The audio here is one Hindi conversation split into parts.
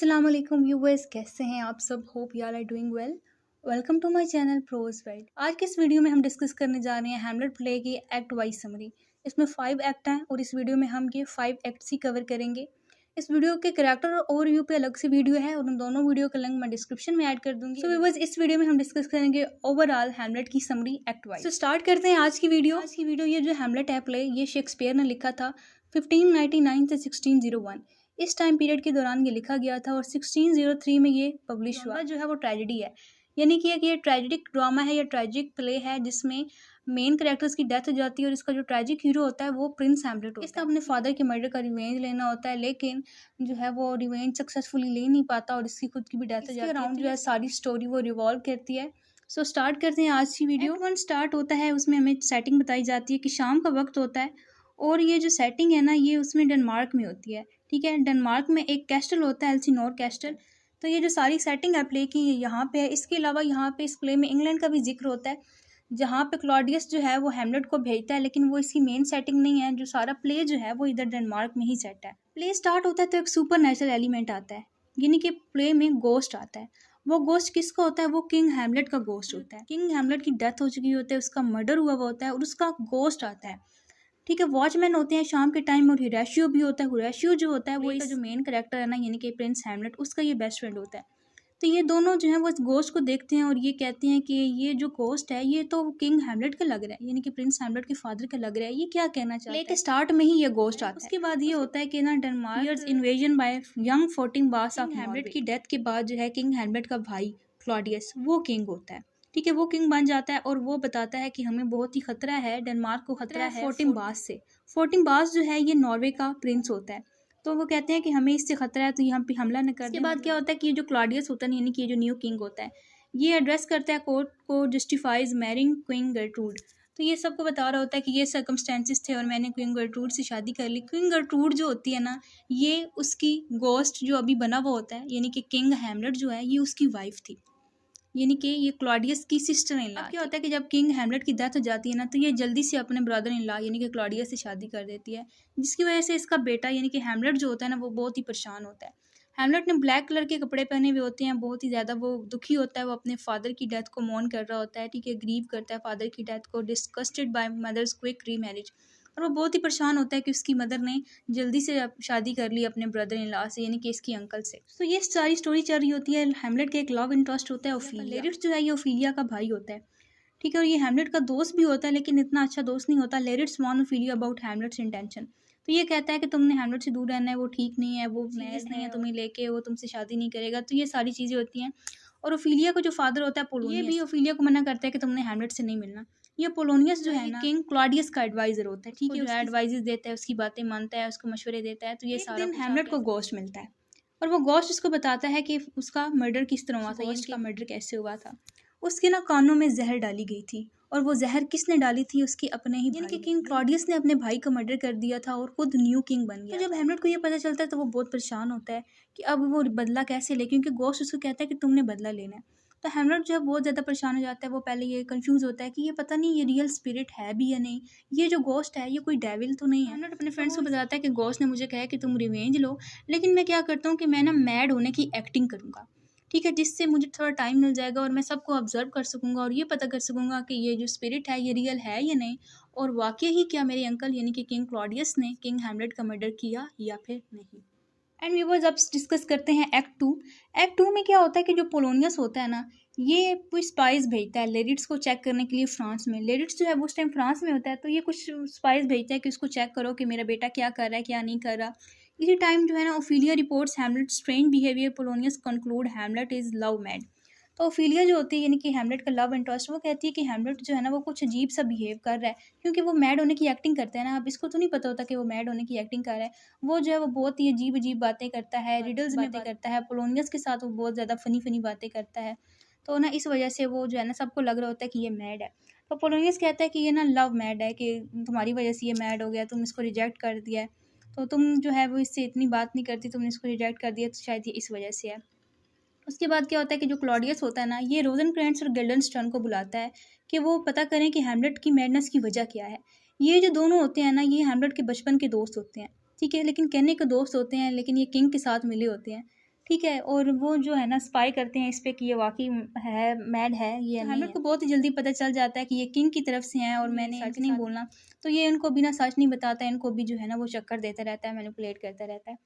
अस्सलाम वालेकुम व्यूअर्स, कैसे हैं आप सब? Hope you are doing well. Welcome to my channel prose world. आज के इस वीडियो में हम डिस्कस करने जा रहे हैं हैमलेट प्ले की एक्ट वाइज समरी। इसमें 5 एक्ट हैं और इस वीडियो में हम ये 5 एक्ट्स ही कवर करेंगे। इस वीडियो के कैरेक्टर और ओवरव्यू पे अलग से वीडियो है और उन दोनों वीडियो का लिंक मैं डिस्क्रिप्शन में ऐड कर दूंगी। सो व्यूअर्स, इस वीडियो में हम डिस्कस करेंगे ओवरऑल हैमलेट की समरी एक्ट वाइज। तो स्टार्ट करते हैं आज की वीडियो। ये जो हैमलेट है प्ले, ये शेक्सपियर ने लिखा था 1599 से 1601। इस टाइम पीरियड के दौरान ये लिखा गया था और 1603 में ये पब्लिश हुआ। जो है वो ट्रेजेडी है, यानी कि ये ट्रेजिक ड्रामा है या ट्रेजिक प्ले है जिसमें मेन कैरेक्टर्स की डेथ हो जाती है और इसका जो ट्रेजिक हीरो होता है वो प्रिंस हैमलेट होता है। इसका अपने फादर के मर्डर का रिवेंज लेना होता है, लेकिन जो है वो रिवेंज सक्सेसफुली ले नहीं पाता और इसकी खुद की भी डेथ हो जाती है। अराउंड जो है सारी स्टोरी वो रिवॉल्व करती है। सो स्टार्ट करते हैं आज की वीडियो। वन स्टार्ट होता है, उसमें हमें सेटिंग बताई जाती है कि शाम का वक्त होता है और ये जो सेटिंग है ना, ये उसमें डेनमार्क में होती है। ठीक है, डेनमार्क में एक कैस्टल होता है, एल्सिनोर कैस्टल। तो ये जो सारी सेटिंग है प्ले की यहाँ पे है। इसके अलावा यहाँ पे इस प्ले में इंग्लैंड का भी जिक्र होता है, जहाँ पे क्लॉडियस जो है वो हैमलेट को भेजता है, लेकिन वो इसकी मेन सेटिंग नहीं है। जो सारा प्ले जो है वो इधर डेनमार्क में ही सेट है। प्ले स्टार्ट होता है तो एक सुपर नेचुरल एलिमेंट आता है, यानी कि प्ले में गोस्ट आता है। वो गोस्ट किसका होता है? वो किंग हैमलेट का गोस्ट होता है। किंग हैमलेट की डेथ हो चुकी होती है, उसका मर्डर हुआ होता है और उसका गोस्ट आता है। ठीक है, वॉचमैन होते हैं शाम के टाइम और हिराशियो भी होता है। हिराशियो जो होता है वो इसका जो मेन कैरेक्टर है ना, यानी कि प्रिंस हैमलेट, उसका ये बेस्ट फ्रेंड होता है। तो ये दोनों जो है वो इस गोस्ट को देखते हैं और ये कहते हैं कि ये जो गोस्ट है ये तो किंग हैमलेट का लग रहा है, यानी कि प्रिंस हैमलेट के फादर का लग रहा है। ये क्या कहना चाहता है? लेके स्टार्ट में ही ये गोस्ट आता है। उसके बाद ये होता है कि ना डेनमार्क इन्वेजन बाय यंग 14 बास ऑफ हैमलेट की डेथ के बाद जो है किंग हैमलेट का भाई क्लॉडियस वो किंग होता है। ठीक है, वो किंग बन जाता है और वो बताता है कि हमें बहुत ही खतरा है, डेनमार्क को खतरा है 14 बास से। 14 बास जो है ये नॉर्वे का प्रिंस होता है। तो वो कहते हैं कि हमें इससे खतरा है तो यहाँ पे हमला न कर। इसके बाद क्या होता है कि ये जो क्लॉडियस होता है, यानी कि ये जो न्यू किंग होता है, ये एड्रेस करता है कोर्ट को, जस्टिफाइज मैरिंग क्वीन गर्ट्रूड। तो ये सबको बता रहा होता है कि ये सर्कमस्टेंसेस थे और मैंने क्वीन गर्ट्रूड से शादी कर ली। क्वीन गर्ट्रूड जो होती है ना, ये उसकी गोस्ट जो अभी बना हुआ होता है, यानी कि किंग हैमलेट जो है ये उसकी वाइफ थी, यानी कि ये क्लॉडियस की सिस्टर इन लॉ। क्या होता है कि जब किंग हैमलेट की डेथ हो जाती है ना, तो ये जल्दी से अपने ब्रदर इन लॉ यानी कि क्लॉडियस से शादी कर देती है, जिसकी वजह से इसका बेटा यानी कि हैमलेट जो होता है ना वो बहुत ही परेशान होता है। हैमलेट ने ब्लैक कलर के कपड़े पहने हुए होते हैं, बहुत ही ज़्यादा वो दुखी होता है। वो अपने फादर की डेथ को मौन कर रहा होता है, ठीक है, ग्रीव करता है फादर की डेथ को, डिस्कस्टेड बाय मदर्स क्विक री मैरिज। और वो बहुत ही परेशान होता है कि उसकी मदर ने जल्दी से शादी कर ली अपने ब्रदर इन लॉ से, यानी कि इसकी अंकल से। तो ये सारी स्टोरी चल रही होती है। हैमलेट का एक लव इंटरेस्ट होता है ओफिलिया। लेरिट्स जो है ये ओफिलिया का भाई होता है। ठीक है, और ये हैमलेट का दोस्त भी होता है, लेकिन इतना अच्छा दोस्त नहीं होता। Laertes warns Ophelia about Hamlet's intention. तो ये कहता है कि तुमने हैमलेट से दूर रहना है, वो ठीक नहीं है, वो सीरियस नहीं है तुम्हें लेके, वो तुमसे शादी नहीं करेगा। तो ये सारी चीज़ें होती हैं। और ओफिलिया को जो फादर होता है पोलोनियस, ये भी ओफिलिया को मना करता है कि तुमने हैमलेट से नहीं मिलना। ये पोलोनियस जो है ना, किंग क्लॉडियस का एडवाइजर होता है। ठीक है, जो एडवाइजेस देता है, उसकी बातें मानता है, उसको मशवरे देता है। तो ये सारा दिन हैमलेट को गोस्ट मिलता है और वो गोस्ट उसको बताता है कि उसका मर्डर किस तरह हुआ था, गोस्ट का मर्डर कैसे हुआ था। उसके ना कानों में जहर डाली गई थी और वो जहर किसने डाली थी? उसके अपने ही, यानी कि किंग क्लॉडियस ने अपने भाई का मर्डर कर दिया था और खुद न्यू किंग बन गया। तो जब हैमलेट को ये पता चलता है तो वो बहुत परेशान होता है कि अब वो बदला कैसे ले, क्योंकि गोस्ट उसको कहता है कि तुमने बदला लेना है। तो हैमलेट जो है बहुत ज़्यादा परेशान हो जाता है। वो पहले ये कंफ्यूज होता है कि ये पता नहीं ये रियल स्पिरिट है भी या नहीं, ये जो गोस्ट है ये कोई डेविल तो नहीं है। हैमलेट अपने फ्रेंड्स को बताता है कि गोस्ट ने मुझे कहा कि तुम रिवेंज लो, लेकिन मैं क्या करता हूँ कि मैं ना मैड होने की एक्टिंग करूँगा। ठीक है, जिससे मुझे थोड़ा टाइम मिल जाएगा और मैं सबको ऑब्जर्व कर सकूंगा और ये पता कर सकूंगा कि ये जो स्पिरिट है ये रियल है या नहीं, और वाकई ही क्या मेरे अंकल यानी कि किंग क्लॉडियस ने किंग हैमलेट का मर्डर किया या फिर नहीं। एंड व्यूअर्स, अब डिस्कस करते हैं एक्ट 2। एक्ट 2 में क्या होता है कि जो पोलोनियस होता है ना, ये कुछ स्पाइस भेजता है लेरिट्स को चेक करने के लिए फ्रांस में। लेरिट्स जो है वो उस टाइम फ्रांस में होता है, तो ये कुछ स्पाइस भेजता है कि उसको चेक करो कि मेरा बेटा क्या कर रहा है क्या नहीं कर रहा। इसी टाइम जो है ना, Ophelia reports Hamlet strange behaviour, Polonius conclude Hamlet is love mad. तो ओफिलिया जो होती है यानी कि हैमलेट का लव इंटरेस्ट, वो कहती है कि हैमलेट जो है ना वो कुछ अजीब सा बिहेव कर रहा है, क्योंकि वो मैड होने की एक्टिंग करता है ना। अब इसको तो नहीं पता होता कि वो मैड होने की एक्टिंग कर रहा है। वो जो है वो बहुत ही अजीब अजीब बातें करता है, रिडल्स में बातें करता है, पोलोनियस के साथ वो बहुत ज़्यादा फनी बातें करता है। तो ना इस वजह से वो जो है ना सबको लग रहा होता है कि ये मैड है। तो पोलोनियस कहता है कि ये ना लव मैड है, कि तुम्हारी वजह से ये मैड हो गया, तुम इसको रिजेक्ट कर दिया है, तो तुम जो है वो इससे इतनी बात नहीं करती, तुमने इसको रिजेक्ट कर दिया, तो शायद ये इस वजह से है। उसके बाद क्या होता है कि जो क्लॉडियस होता है ना, ये रोज़ेनक्रेंट्ज़ और गिल्डनस्टर्न को बुलाता है कि वो पता करें कि हैमलेट की मैडनेस की वजह क्या है। ये जो दोनों होते हैं ना, ये हैमलेट के बचपन के दोस्त होते हैं। ठीक है, लेकिन कहने के दोस्त होते हैं, लेकिन ये किंग के साथ मिले होते हैं। ठीक है, और वो जो है ना स्पाई करते हैं इस पे कि ये वाकई है, मैड है ये। हैमलेट को बहुत ही जल्दी पता चल जाता है कि ये किंग की तरफ से हैं और मैंने सच नहीं बोलना। तो ये इनको बिना सच नहीं बताता, इनको भी जो है ना वो चक्कर देता रहता है, मैनिपुलेट करता रहता है।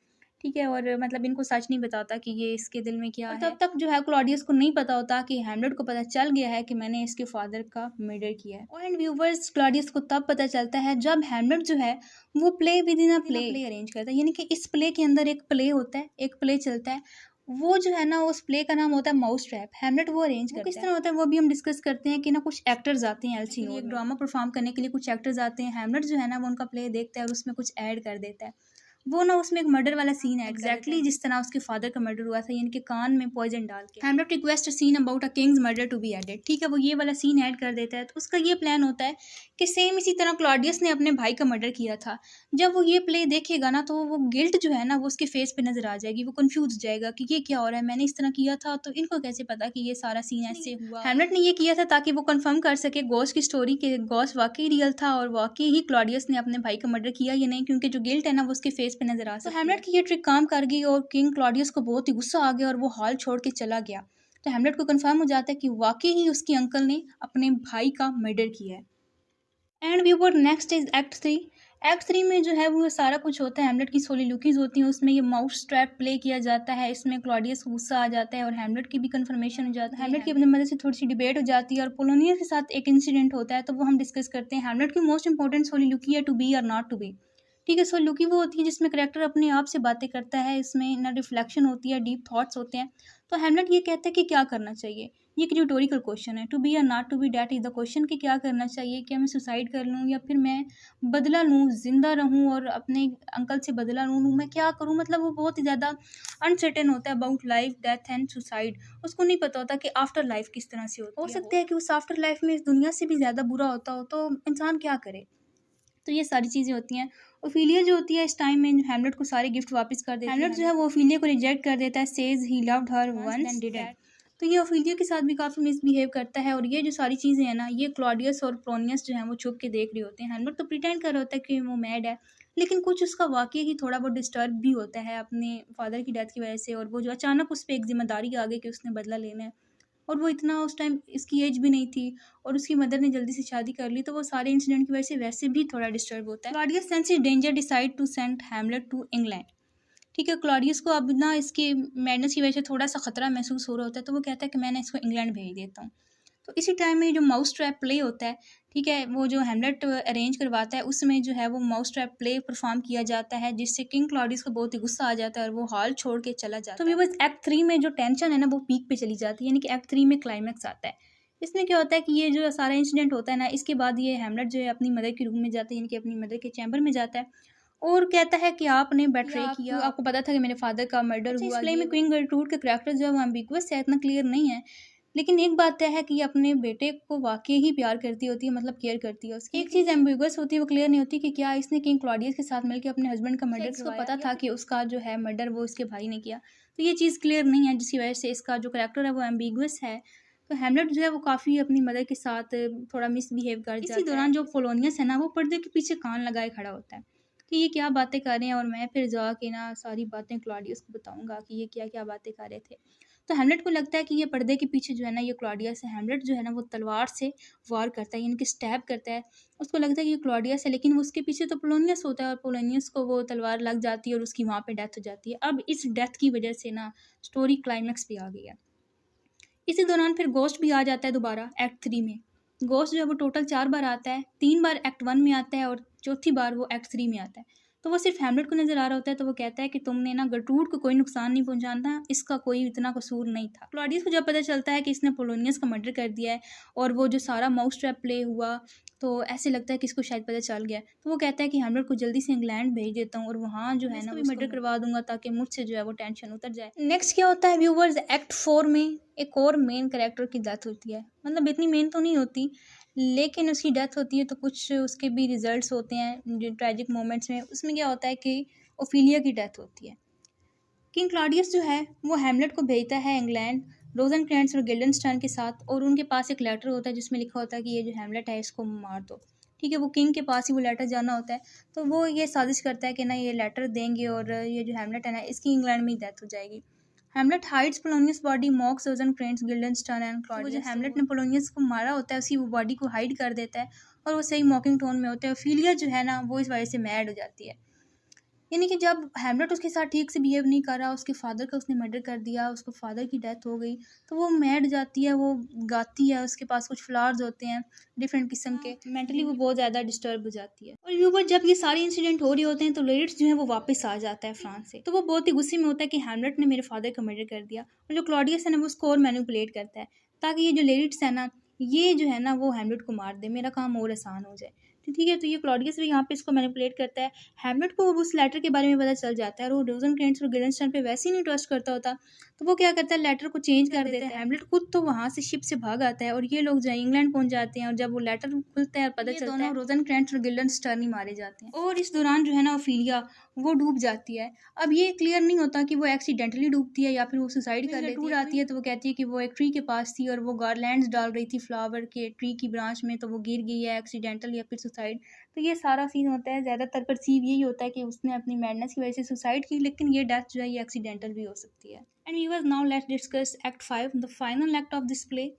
ठीक है, और मतलब इनको सच नहीं बताता कि ये इसके दिल में क्या है। तब तक जो है क्लॉडियस को नहीं पता होता कि हैमलेट को पता चल गया है कि मैंने इसके फादर का मर्डर किया है। और व्यूवर्स, क्लॉडियस को तब पता चलता है जब हैमलेट जो है वो play with in a play arrange करता है, यानी कि इस प्ले के अंदर एक प्ले होता है, एक प्ले चलता है। वो जो है ना उस प्ले का नाम होता है माउस ट्रैप। हैमलेट वो अरेंज करता है। किस तरह होता है वो भी हम डिस्कस करते हैं कि ना कुछ एक्टर्स आते हैं एलसी एक ड्रामा परफॉर्म करने के लिए, कुछ एक्टर्स आते हैं। हैमलेट जो है ना वो उनका प्ले देखता है और उसमें कुछ ऐड कर देता है। वो ना उसमें एक मर्डर वाला सीन है एग्जैक्टली जिस तरह उसके फादर का मर्डर हुआ था, यानी कि कान में पॉइजन डाल के। Hamlet request scene about a king's murder to be added. ठीक है, वो ये वाला सीन ऐड कर देता है। तो उसका ये प्लान होता है कि सेम इसी तरह क्लॉडियस ने अपने भाई का मर्डर किया था। जब वो ये प्ले देखेगा ना तो वो गिल्ट जो है ना वो उसके फेस पे नजर आ जाएगी। वो कंफ्यूज हो जाएगा कि ये क्या हो रहा है, मैंने इस तरह किया था तो इनको कैसे पता कि ये सारा सीन ऐसे हुआ। हैमलेट ने ये किया था ताकि वो कंफर्म कर सके गोस्ट की स्टोरी के गोस्ट वाकई रियल था और वाकई ही क्लॉडियस ने अपने भाई का मर्डर किया या नहीं, क्योंकि जो गिल्ट है ना वो उसके फेस पे नजर आ सकती है। हैमलेट की ये ट्रिक काम कर गई और किंग क्लॉडियस को बहुत ही गुस्सा आ गया और वो हॉल छोड़ के चला गया। तो हैमलेट को कंफर्म हो जाता है कि वाकई ही उसके अंकल ने अपने भाई का मर्डर किया है। And we were next is act 3। Act 3 में जो है वो सारा कुछ होता है, हैमलेट की सोलिलुकीज होती हैं, उसमें ये माउस ट्रैप प्ले किया जाता है। इसमें क्लॉडियस को गुस्सा आ जाता है और हैमलेट की भी कंफर्मेशन हो जाता है। हैमलेट की अपनी मदद से थोड़ी सी डिबेट हो जाती है और पोलोनियस के साथ एक इंसिडेंट होता है, तो वो हम डिस्कस करते हैं। हैमलेट की मोस्ट इंपॉर्टेंट सोलिलुकी है टू बी और नॉट टू बी। ठीक है, सोलिलुकी वो होती है जिसमें करेक्टर अपने आप से बातें करता है, इसमें ना रिफ्लेक्शन होती है, डीप थॉट्स होते हैं। तो हैमलेट ये कहता है कि क्या करना चाहिए। ये रिटोरिकल क्वेश्चन है, टू बी या not to be, that is the question कि क्या करना चाहिए, क्या मैं सुसाइड कर लूँ या फिर मैं बदला लूँ, जिंदा रहूँ और अपने अंकल से बदला लूँ, मैं क्या करूँ। मतलब वो बहुत ही ज़्यादा अनसर्टेन होता है about life, death and suicide. उसको नहीं पता होता कि आफ्टर लाइफ किस तरह से होती है। हो सकता है कि उस आफ्टर लाइफ में इस दुनिया से भी ज़्यादा बुरा होता हो, तो इंसान क्या करे। तो ये सारी चीज़ें होती हैं। ओफिलिया जो होती है इस टाइम में हैमलेट को सारे गिफ्ट वापस कर देती है। हैमलेट जो है वो ओफिलिया को रिजेक्ट कर देता है, says he loved her once then didn't. तो ये ओफिलिया के साथ भी काफ़ी मिसबिहेव करता है और ये जो सारी चीज़ें हैं ना ये क्लॉडियस और पोलोनियस जो है वो छुप के देख रहे होते हैं। हैमलेट तो प्रिटेंड कर रहा होता है कि वो मैड है, लेकिन कुछ उसका वाकई ही थोड़ा बहुत डिस्टर्ब भी होता है अपने फादर की डेथ की वजह से, और वो जो अचानक उस पर एक जिम्मेदारी आ गई कि उसने बदला लेना है और वो इतना उस टाइम इसकी एज भी नहीं थी और उसकी मदर ने जल्दी से शादी कर ली, तो वो सारे इंसिडेंट की वजह से वैसे भी थोड़ा डिस्टर्ब होता है। Claudius sense danger decide to send Hamlet to England. ठीक है, क्लॉडियस को अब ना इसके मैडनेस की वजह से थोड़ा सा खतरा महसूस हो रहा होता है, तो वो कहता है कि मैंने इसको इंग्लैंड भेज देता हूँ। तो इसी टाइम में जो माउस ट्रैप प्ले होता है, ठीक है, वो जो हैमलेट अरेंज करवाता है उसमें जो है वो माउस ट्रैप प्ले परफॉर्म किया जाता है, जिससे किंग क्लॉडियस को बहुत ही गुस्सा आ जाता है और वो हॉल छोड़ के चला जाता है। तो बस एक्ट 3 में जो टेंशन है ना वो पीक पे चली जाती है, यानी कि एक्ट 3 में क्लाइमैक्स आता है। इसमें क्या होता है कि ये जो सारा इंसिडेंट होता है ना, इसके बाद ये हैमलेट जो है अपनी मदर के रूम में जाता है, यानी कि अपनी मदर के चैम्बर में जाता है और कहता है कि आपने बेट्रे किया, आपको पता था कि मेरे फादर का मर्डर हुआ। इस प्ले में क्वीन गर्टरूड के करैक्टर जो है वो एम्बिगुअस है, इतना क्लियर नहीं है, लेकिन एक बात तय है कि ये अपने बेटे को वाकई ही प्यार करती होती है, मतलब केयर करती है उसकी। एक चीज़ एम्बिगुअस होती है, वो क्लियर नहीं होती कि क्या इसने किंग क्लॉडियस के साथ मिलकर अपने हस्बैंड का मर्डर करवाया। इसको पता था कि उसका जो है मर्डर वो उसके भाई ने किया, तो ये चीज़ क्लियर नहीं है, जिसकी वजह से इसका जो करैक्टर है वो एम्बिगुअस है। तो हैमलेट जो है वो काफ़ी अपनी मदर के साथ थोड़ा मिसबिहेव कर जाता है। इसी दौरान जो पोलोनियस है ना वो पर्दे के पीछे कान लगाए खड़ा होता है कि ये क्या बातें कर रहे हैं, और मैं फिर जाके ना सारी बातें क्लॉडियस को बताऊंगा कि ये क्या क्या बातें कर रहे थे। तो हैमलेट को लगता है कि ये पर्दे के पीछे जो है ना ये क्लॉडियस है। हैमलेट जो है ना वो तलवार से वार करता है, यानी कि स्टैब करता है। उसको लगता है कि ये क्लॉडियस है, लेकिन वो उसके पीछे तो पोलोनियस होता है और पोलोनियस को वो तलवार लग जाती है और उसकी वहाँ पे डेथ हो जाती है। अब इस डेथ की वजह से ना स्टोरी क्लाइमैक्स पे आ गई है। इसी दौरान फिर गोस्ट भी आ जाता है दोबारा एक्ट 3 में। गोस्ट जो है वो टोटल 4 बार आता है, 3 बार एक्ट 1 में आता है और चौथी बार वो एक्ट 3 में आता है। तो वो सिर्फ हैमलेट को नजर आ रहा होता है, तो वो कहता है कि तुमने ना गर्टरूड को कोई नुकसान नहीं पहुंचाना, इसका कोई इतना कसूर नहीं था। क्लॉडियस को जब पता चलता है कि इसने पोलोनियस का मर्डर कर दिया है और वो जो सारा माउस ट्रैप प्ले हुआ, तो ऐसे लगता है कि इसको शायद पता चल गया, तो वो कहता है कि हैमलेट को जल्दी से इंग्लैंड भेज देता हूँ और वहाँ जो है ना मर्डर करवा दूंगा ताकि मुझसे जो है वो टेंशन उतर जाए। नेक्स्ट क्या होता है व्यूवर्स, एक्ट 4 में एक और मेन कैरेक्टर की डेथ होती है। मतलब इतनी मेन तो नहीं होती, लेकिन उसकी डेथ होती है तो कुछ उसके भी रिजल्ट्स होते हैं जो ट्रेजिक मोमेंट्स में। उसमें क्या होता है कि ओफिलिया की डेथ होती है। किंग क्लॉडियस जो है वो हैमलेट को भेजता है इंग्लैंड रोजेनक्रेंट्स और गिल्डनस्टर्न के साथ, और उनके पास एक लेटर होता है जिसमें लिखा होता है कि ये जो हैमलेट है इसको मार दो। ठीक है, वो किंग के पास ही वो लेटर जाना होता है, तो वो ये साजिश करता है कि ना ये लेटर देंगे और ये जो हैमलेट है ना इसकी इंग्लैंड में ही डेथ हो जाएगी। Hamlet hides Polonius body, mocks Rosencrantz, Guildenstern and Claudius. जो हैमलेट ने पोलोनियस को मारा होता है उसकी वो बॉडी को हाइड कर देता है और वो सही मॉकिंग टोन में होता है। ओफीलिया जो है ना वो इस वजह से मैड हो जाती है। यानी कि जब हैमलेट उसके साथ ठीक से बिहेव नहीं कर रहा, उसके फादर का उसने मर्डर कर दिया, उसको फादर की डेथ हो गई, तो वो मैड जाती है, वो गाती है, उसके पास कुछ फ्लावर्स होते हैं डिफरेंट किस्म के, मेंटली वो बहुत ज़्यादा डिस्टर्ब हो जाती है। और व्यूवर जब ये सारे इंसिडेंट हो रहे होते हैं तो लिरिट्स जो है वो वापस आ जाता है फ्रांस से, तो वो बहुत ही गुस्से में होता है कि हैमलेट ने मेरे फादर का मर्डर कर दिया। और जो क्लॉडियस है ना वो उसको और मैनिपुलेट करता है ताकि ये जो लिरिट्स है ना ये जो है ना वो हैमलेट को मार दे, मेरा काम और आसान हो जाए। तो ठीक है, तो ये क्लॉडियस भी यहाँ पे इसको मैनिपुलेट करता है। हैमलेट को उस लेटर के बारे में पता चल जाता है और वो रोजेनक्रेंट्स और गिल्डेनस्टर्न पे वैसे ही नहीं ट्रस्ट करता होता, तो वो क्या करता है लेटर को चेंज कर देता है। हैमलेट खुद तो वहाँ से शिप से भाग आता है और ये लोग जो है इंग्लैंड पहुंच जाते हैं और जब वो लेटर खुलता है और पता चलता है रोजेनक्रेंट्स और गिल्डेनस्टर्न ही मारे जाते हैं। और इस दौरान जो है ना ओफीलिया वो डूब जाती है। अब ये क्लियर नहीं होता कि वो एक्सीडेंटली डूबती है या फिर वो सुसाइड कर लेती है। आती है तो वो कहती है कि वो एक ट्री के पास थी और वो गार्लैंड्स डाल रही थी फ्लावर के ट्री की ब्रांच में, तो वो गिर गई है एक्सीडेंटल या फिर सुसाइड। तो ये सारा सीन होता है, ज़्यादातर परसीव यही होता है कि उसने अपनी मैडनेस की वजह से सुसाइड की, लेकिन ये डेथ जो है ये एक्सीडेंटल भी हो सकती है। And viewers now let's discuss act 5, the final act of this play.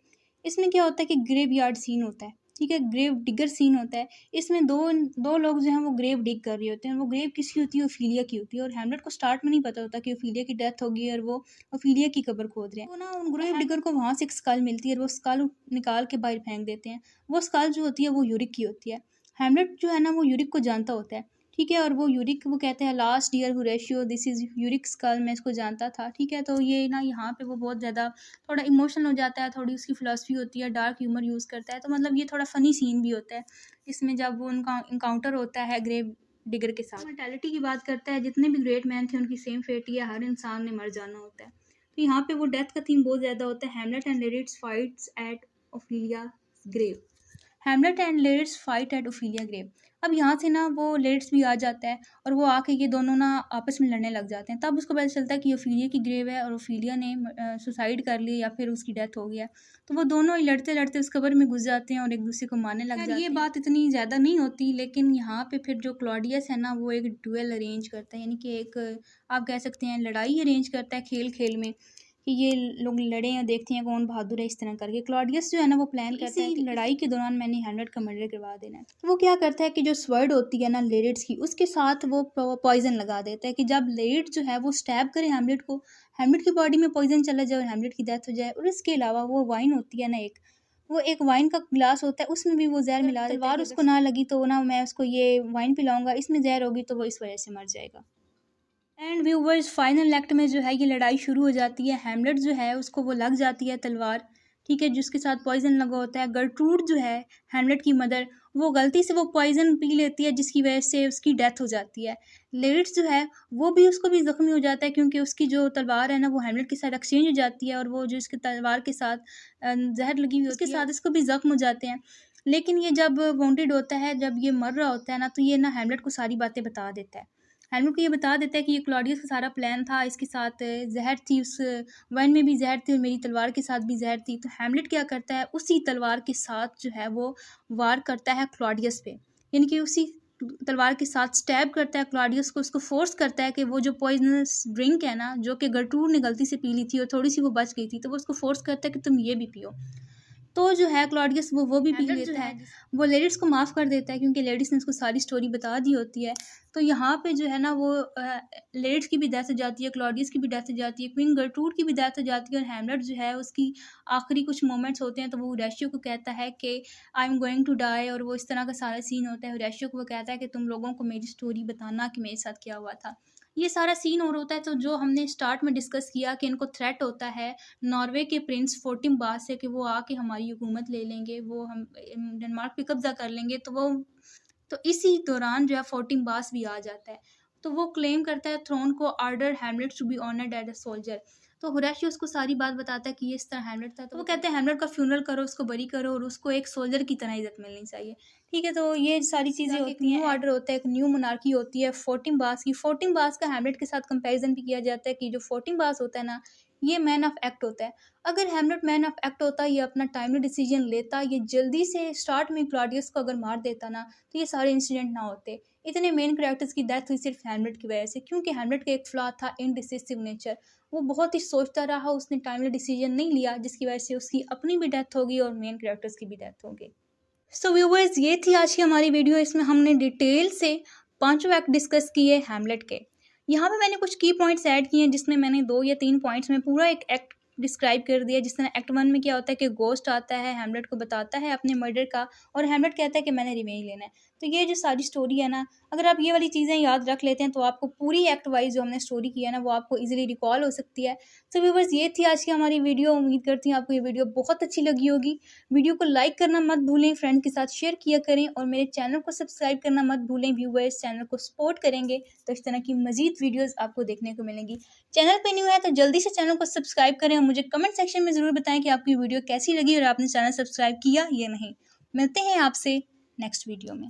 इसमें क्या होता है कि ग्रेव यार्ड सीन होता है, ठीक है, ग्रेव डिगर सीन होता है। इसमें दो दो लोग जो हैं वो ग्रेव डिग कर रहे होते हैं। वो ग्रेव किसकी होती है? ओफीलिया की होती है। और हैमलेट को स्टार्ट में नहीं पता होता कि ओफीलिया की डेथ होगी और वो ओफीलिया की कब्र खोद रहे हैं। तो ना उन ग्रेव डिगर को वहाँ से एक स्कल मिलती है और वो स्कल निकाल के बाहर फेंक देते हैं। वो स्कल जो होती है वो यूरिक की होती है। हैमलेट जो है ना वो यूरिक को जानता होता है, ठीक है, और वो यूरिक वो कहते हैं last year Horatio this is Yorick skull, मैं इसको जानता था, ठीक है। तो ये ना यहाँ पे वो बहुत ज़्यादा थोड़ा इमोशनल हो जाता है, थोड़ी उसकी फिलॉसफी होती है, डार्क ह्यूमर यूज़ करता है, तो मतलब ये थोड़ा फ़नी सीन भी होता है इसमें जब वो उनका इनकाउंटर होता है ग्रेव डिगर के साथ। मेंटालिटी की बात करता है, जितने भी ग्रेट मैन थे उनकी सेम फेट है, हर इंसान ने मर जाना होता है। तो यहाँ पे वो डेथ का थीम बहुत ज़्यादा होता है। Hamlet and Laertes fights at Ophelia grave. Hamlet and Laertes fight at Ophelia grave. अब यहाँ से ना वो लिरिट्स भी आ जाता है और वो आके ये दोनों ना आपस में लड़ने लग जाते हैं। तब उसको पता चलता है कि ओफीलिया की ग्रेव है और ओफीलिया ने सुसाइड कर लिया या फिर उसकी डेथ हो गया। तो वो दोनों ही लड़ते लड़ते उस कब्र में घुस जाते हैं और एक दूसरे को मारने लग जाते हैं। ये बात इतनी ज़्यादा नहीं होती, लेकिन यहाँ पे फिर जो क्लॉडियस है ना वो एक ड्यूएल अरेंज करता है, यानी कि एक आप कह सकते हैं लड़ाई अरेंज करता है खेल खेल में कि ये लोग लड़े हैं, देखते हैं कौन बहादुर है, इस तरह करके। क्लॉडियस जो है ना वो प्लान करता है कि लड़ाई के दौरान मैंने हैमलेट का मर्डर करवा देना है। तो वो क्या करता है कि जो स्वर्ड होती है ना लिरिट्स की, उसके साथ वो पॉइजन लगा देता है कि जब लिरिट जो है वो स्टैब करे हैमलेट को, हैमलेट की बॉडी में पॉइजन चला जाए और हैमलेट की डेथ हो जाए। और इसके अलावा वो वाइन होती है ना वो एक वाइन का ग्लास होता है, उसमें भी वो जहर मिला देता है। तलवार उसको ना लगी तो ना मैं उसको ये वाइन पिलाऊंगा, इसमें जहर होगी तो वो इस वजह से मर जाएगा। एंड व्यूवर्स फाइनल एक्ट में जो है ये लड़ाई शुरू हो जाती है। हैमलेट जो है उसको वो लग जाती है तलवार, ठीक है, जिसके साथ पॉइजन लगा होता है। गर्ट्रूड जो है हैमलेट की मदर, वो गलती से वो पॉइजन पी लेती है जिसकी वजह से उसकी डेथ हो जाती है। लिरिट्स जो है वो भी उसको भी जख्मी हो जाता है क्योंकि उसकी जो तलवार है ना वो हैमलेट के साथ एक्सचेंज हो जाती है और वो जो इसकी तलवार के साथ जहर लगी हुई उसके साथ इसको भी जख्म हो जाते हैं। लेकिन ये जब वांटेड होता है, जब ये मर रहा होता है ना, तो ये ना हैमलेट को सारी बातें बता देता है। हैमलेट को ये बता देता है कि ये क्लॉडियस का सारा प्लान था, इसके साथ जहर थी, उस वाइन में भी जहर थी और मेरी तलवार के साथ भी जहर थी। तो हैमलेट क्या करता है, उसी तलवार के साथ जो है वो वार करता है क्लॉडियस पे, यानी कि उसी तलवार के साथ स्टैब करता है क्लॉडियस को, उसको फोर्स करता है कि वो जो पॉइजनस ड्रिंक है ना जो कि गर्ट्रूड ने गलती से पी ली थी और थोड़ी सी वो बच गई थी, तो वो उसको फोर्स करता है कि तुम ये भी पियो। तो जो है क्लॉडियस वो भी पी लेता है, वो लेडीज़ को माफ़ कर देता है क्योंकि लेडीज़ ने उसको सारी स्टोरी बता दी होती है। तो यहाँ पे जो है ना वो लेडीज़ की भी डेथ हो जाती है, क्लॉडियस की भी डेथ हो जाती है, क्वीन गर्ट्रूड की भी डेथ हो जाती है। और हैमलेट जो है उसकी आखिरी कुछ मोमेंट्स होते हैं तो वो होरेशियो को कहता है कि I am going to die, और वो इस तरह का सारा सीन होता है। होरेशियो को वो कहता है कि तुम लोगों को मेरी स्टोरी बताना कि मेरे साथ क्या हुआ था। ये सारा सीन और होता है। तो जो हमने स्टार्ट में डिस्कस किया कि इनको थ्रेट होता है नॉर्वे के प्रिंस फोर्टिम बास से कि वो आके हमारी हुकूमत ले लेंगे, वो हम डेनमार्क पे कब्जा कर लेंगे, तो इसी दौरान जो है फोर्टिम बास भी आ जाता है। तो वो क्लेम करता है थ्रोन को, order Hamlet to be honoured as a soldier. तो होरेशियो उसको सारी बात बताता है कि ये इस तरह हैमलेट था, तो वो कहते हैं हैमलेट का फ्यूनरल करो, उसको बरी करो और उसको एक सोल्जर की तरह इज्जत मिलनी चाहिए, ठीक है। तो ये सारी चीज़ें होती हैं। न्यू ऑर्डर होता है, एक न्यू मोनार्की होती है फोर्टिम बास की। फोर्टिम बास का हैमलेट के साथ कंपैरिजन भी किया जाता है कि जो फोर्टिम बास होता है ना ये मैन ऑफ एक्ट होता है। अगर हैमलेट मैन ऑफ एक्ट होता, ये अपना टाइमली डिसीजन लेता, ये जल्दी से स्टार्ट में क्लॉडियस को अगर मार देता ना तो ये सारे इंसिडेंट ना होते। इतने मेन कैरेक्टर्स की डेथ हुई सिर्फ हैमलेट की वजह से, क्योंकि हैमलेट का एक फ्लॉ था इनडिसिसिव नेचर। वो बहुत ही सोचता रहा, उसने टाइमली डिसीजन नहीं लिया, जिसकी वजह से उसकी अपनी भी डेथ होगी और मेन कैरेक्टर्स की भी डेथ होगी। सो व्यूवर्स, ये थी आज की हमारी वीडियो। इसमें हमने डिटेल से 5 एक्ट डिस्कस किए हैमलेट के। यहाँ पे मैंने कुछ की पॉइंट्स ऐड किए हैं, जिसमें मैंने 2 या 3 पॉइंट्स में पूरा एक एक्ट डिस्क्राइब कर दिया। जिस तरह एक्ट 1 में क्या होता है कि गोस्ट आता है, हैमलेट को बताता है अपने मर्डर का, और हैमलेट कहता है कि मैंने रिवेंज लेना है। तो ये जो सारी स्टोरी है ना, अगर आप ये वाली चीज़ें याद रख लेते हैं तो आपको पूरी एक्ट वाइज जो हमने स्टोरी की है ना, वो आपको ईजिली रिकॉल हो सकती है। तो व्यूवर्स, ये थी आज की हमारी वीडियो। उम्मीद करती हूँ आपको ये वीडियो बहुत अच्छी लगी होगी। वीडियो को लाइक करना मत भूलें, फ्रेंड के साथ शेयर किया करें, और मेरे चैनल को सब्सक्राइब करना मत भूलें। व्यूवर्स, चैनल को सपोर्ट करेंगे तो इस तरह की मजीद वीडियोस आपको देखने को मिलेंगी। चैनल पे न्यू है तो जल्दी से चैनल को सब्सक्राइब करें और मुझे कमेंट सेक्शन में ज़रूर बताएं कि आपकी वीडियो कैसी लगी और आपने चैनल सब्सक्राइब किया या नहीं। मिलते हैं आपसे नेक्स्ट वीडियो में।